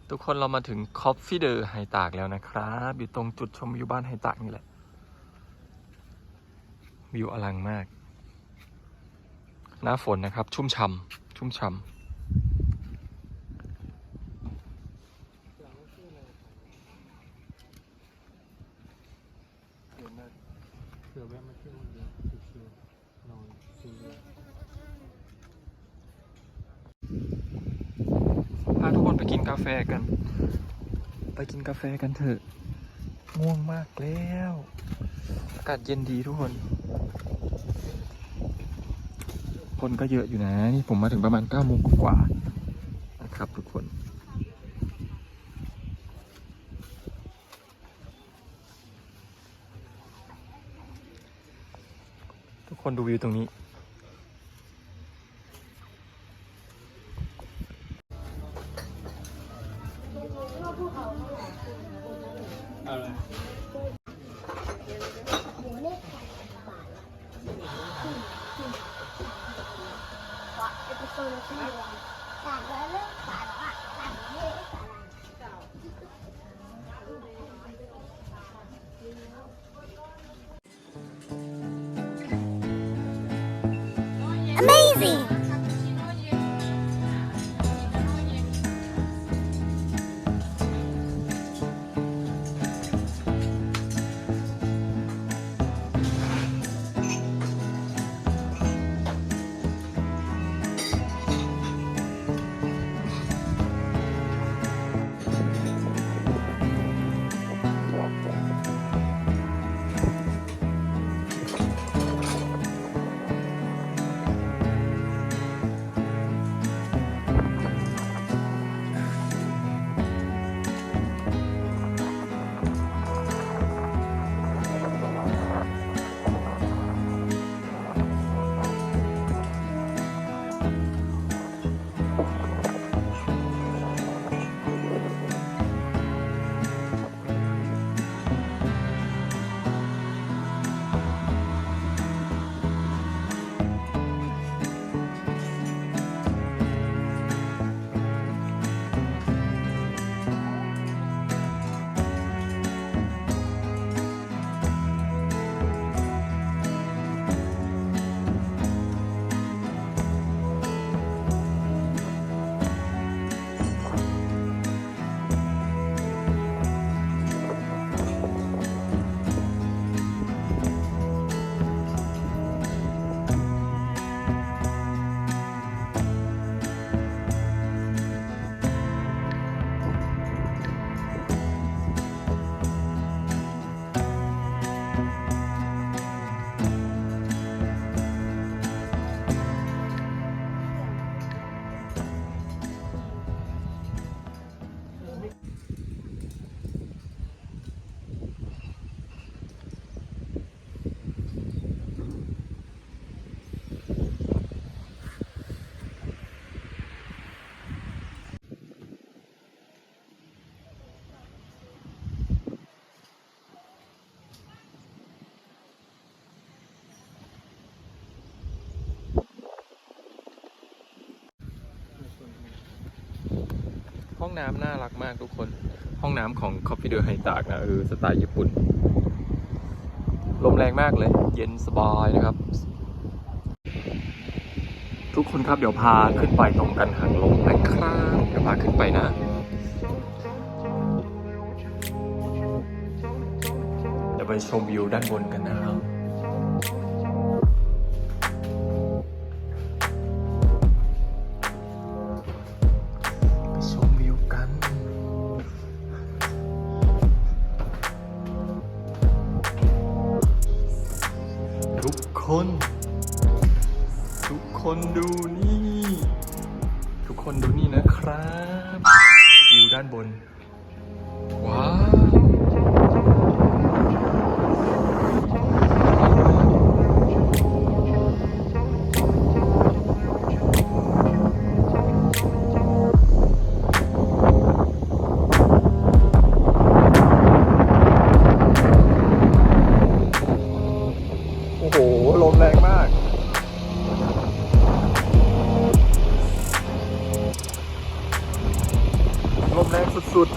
ทุกคนเรามาถึงคอฟฟี่เดอร์ไฮตากแล้วนะครับอยู่ตรงจุดชมวิวบ้านไฮตากนี่แหละวิวอลังมากหน้าฝนนะครับชุ่มฉ่ำชุ่มฉ่ำเผื่อแวะมาเที่ยวเดียวชิวๆนอนชิลพาทุกคนไปกินกาแฟกันไปกินกาแฟกันเถอะง่วงมากแล้วอากาศเย็นดีทุกคนคนก็เยอะอยู่นะนี่ผมมาถึงประมาณ9 โมงกว่านะครับทุกคนดูวิวตรงนี้อะไรAmazing!ห้องน้ำน่ารักมากทุกคนห้องน้ำของคอฟฟี่เดอร์ไฮตากนะสไตล์ญี่ปุ่นลมแรงมากเลยเย็นสบายนะครับทุกคนครับเดี๋ยวพาขึ้นไปตรงกันหันลมนะครับเดี๋ยวพาขึ้นไปนะเดี๋ยวไปชมวิวด้านบนกันนะครับทุกคนดูนี่นะครับวิวด้านบนว้าวโอ้โหลมแรงมากลมแ แรงสุด